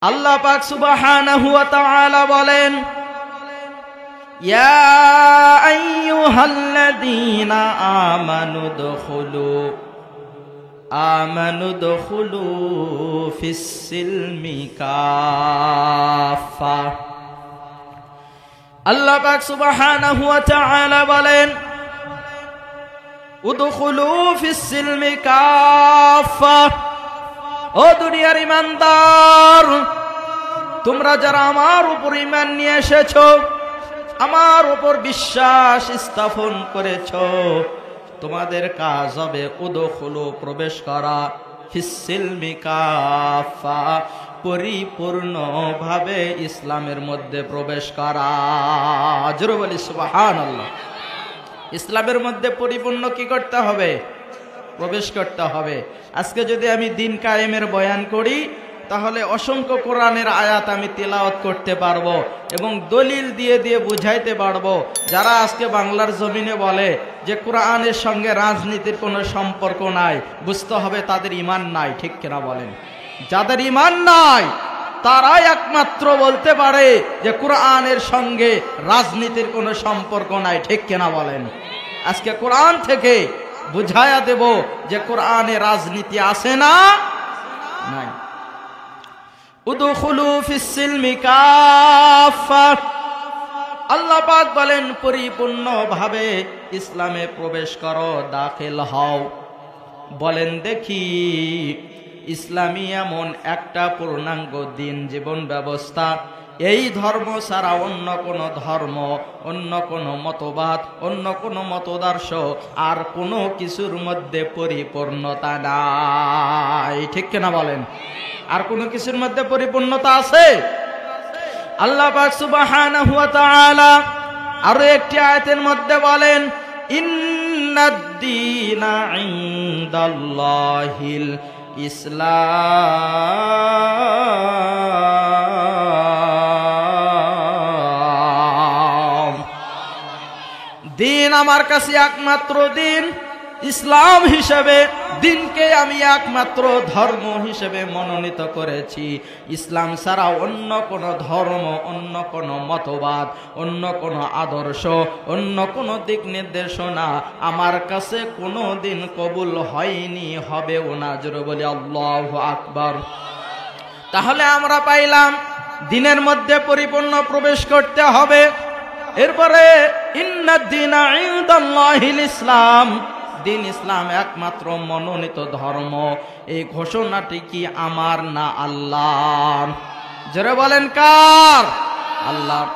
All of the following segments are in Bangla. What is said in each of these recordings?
আল্লাহ পাক সুবহানাহু ওয়া তাআলা বলেন, ইয়া আইয়ুহাল্লাযীনা আমানু দুখুলু ফিস-সিলমি কাফা। আল্লাহ পাক সুবহানাহু ওয়া তাআলা বলেন, উদখুলু ফিস-সিলমি কাফা। ও দুনিয়ার ইমানদার, তোমরা যারা আমার উপর ঈমান নিয়ে এসেছো, আমার উপর বিশ্বাস স্থাপন করেছো, তোমাদের কাজ হবে উদখুলু প্রবেশ করা, ফিস-সিলমি কাফা পরিপূর্ণভাবে ইসলামের মধ্যে প্রবেশ করা। জোরে বলি সুবহানাল্লাহ। ইসলামের মধ্যে পরিপূর্ণ কি করতে হবে? প্রবেশ করতে হবে। আজকে যদি আমি দিন কায়েমের বয়ান করি, তাহলে অসংখ্য কোরআনের আয়াত আমি তেলাওয়াত করতে পারবো এবং দলিল দিয়ে দিয়ে বুঝাইতে পারবো। যারা আজকে বাংলার জমিনে বলে যে কোরআনের সঙ্গে রাজনীতির কোনো সম্পর্ক নাই, বুঝতে হবে তাদের ঈমান নাই। ঠিক কিনা বলেন? যাদের ঈমান নাই তারাই একমাত্র বলতে পারে যে কোরআনের সঙ্গে রাজনীতির কোনো সম্পর্ক নাই। ঠিক কিনা বলেন? আজকে কোরআন থেকে বুঝায়া দেব যে কোরআনে রাজনীতি আছে না নাই। উদখুলু ফিস-সিলমি কাফা। আল্লাহ পাক বলেন, পরিপূর্ণভাবে ইসলামে প্রবেশ করো, দাখিল হও। বলেন দেখি, ইসলামী এমন একটা পূর্ণাঙ্গ দিন, জীবন ব্যবস্থা, এই ধর্ম ছাড়া অন্য কোন ধর্ম, অন্য কোন মতবাদ, অন্য কোন মতদর্শ আর কোনো কিছুর মধ্যে পরিপূর্ণতা নাই। ঠিক কিনা বলেন? আর কোন কিছুর মধ্যে পরিপূর্ণতা আছে? আল্লাহ পাক সুবহানাহু ওয়া তাআলা আরো একটি আয়াতের মধ্যে বলেন, ইন্নাদ-দীনা ইনদাল্লাহিল ইসলাম। দিন আমার কাছে একমাত্র দিন ইসলাম হিসেবে, দিনকে আমি একমাত্র ধর্ম হিসেবে মনোনীত করেছি। ইসলাম ছাড়া অন্য কোন ধর্ম, অন্য কোন মতবাদ, অন্য কোন আদর্শ, অন্য কোন দিক নির্দেশনা আমার কাছে কোনো দিন কবুল হয়নি, হবেও না। জোরে বলি আল্লাহু আকবার। তাহলে আমরা পাইলাম দিনের মধ্যে পরিপূর্ণ প্রবেশ করতে হবে। এরপরে ইন্নাদ-দীনা ইনদাল্লাহিল ইসলাম, দিন ইসলাম একমাত্র মনোনীত ধর্ম। এই ঘোষণাটি কি আমার না আল্লাহর? যারা বলেন কার? আল্লাহ।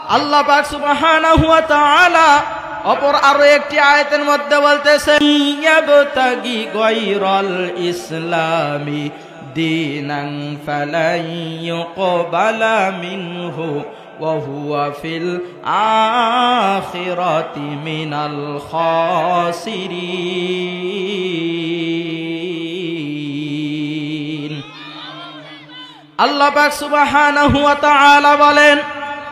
আল্লাহ পাক সুবহানাহু ওয়া তাআলা অপর আরো একটি আয়াতের মধ্যে বলতেছে, ইয়াবতাগি গায়রাল ইসলামি দীনান ফালাই ইউকবালা মিনহু وهو في الآخرة من الخاسرين। আল্লাহ পাক সুবহানাহু ওয়া তাআলা বলেন,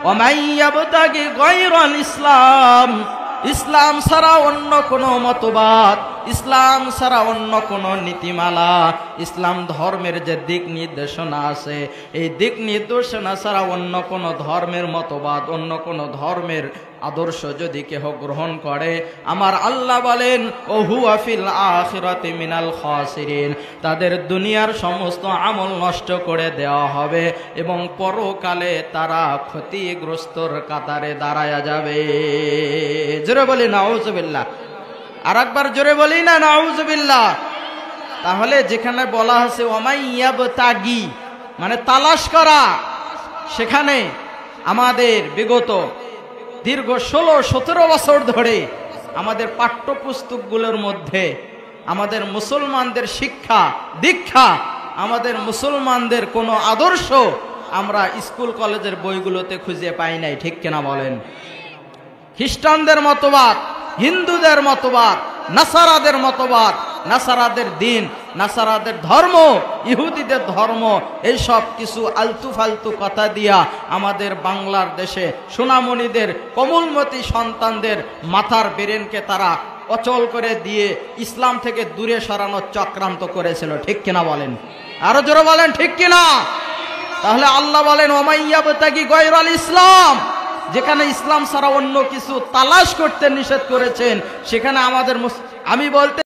ওয়া ইয়াবতাগি গায়রাল ইসলাম, ইসলাম ছাড়া অন্য কোন মতবাদ, ইসলাম ছাড়া অন্য কোন নীতিমালা, ইসলাম ধর্মের যে দিক নির্দেশনা আছে, এই দিক নির্দেশনা ছাড়া অন্য কোন ধর্মের মতবাদ, অন্য কোন ধর্মের আদর্শ যদি কেহ গ্রহণ করে, আমার আল্লাহ বলেন, ও হুয়া ফিল আখিরাতি মিনাল খাসিরিন, তাদের দুনিয়ার সমস্ত আমল নষ্ট করে দেওয়া হবে এবং পরকালে তারা ক্ষতিগ্রস্তর কাতারে দাঁড়ায়া যাবে। জোরে বলি নাউযুবিল্লাহ। আর একবার জোরে বলি না নাউযুবিল্লাহ। তাহলে যেখানে বলা আছে ওয়ামাইয়াবতাগি মানে তালাশ করা, সেখানে আমাদের বিগত দীর্ঘ 16-17 বছর ধরে আমাদের পাঠ্যপুস্তকগুলোর মধ্যে আমাদের মুসলমানদের শিক্ষা দীক্ষা, আমাদের মুসলমানদের কোনো আদর্শ আমরা স্কুল কলেজের বইগুলোতে খুঁজে পাই নাই। ঠিক কিনা বলেন? খ্রিস্টানদের মতবাদ, হিন্দুদের মতবাদ, নাসারাদের মতবাদ, নাসারাদের দিন, নাসারাদের ধর্ম, ইহুদিদের ধর্ম, এই সব কিছু আলতু ফালতু কথা দিয়া আমাদের বাংলার দেশে সোনামণিদের, কোমলমতি সন্তানদের মাথার ব্রেনকে তারা অচল করে দিয়ে ইসলাম থেকে দূরে সরানোর চক্রান্ত করেছিল। ঠিক কিনা বলেন? আরো জোরে বলেন ঠিক কিনা? তাহলে আল্লাহ বলেন ওমাইয়াবতাগি গায়রাল ইসলাম, যেখানে ইসলাম ছাড়া অন্য কিছু তালাশ করতে নিষেধ করেছেন সেখানে আমাদের আমি বলতে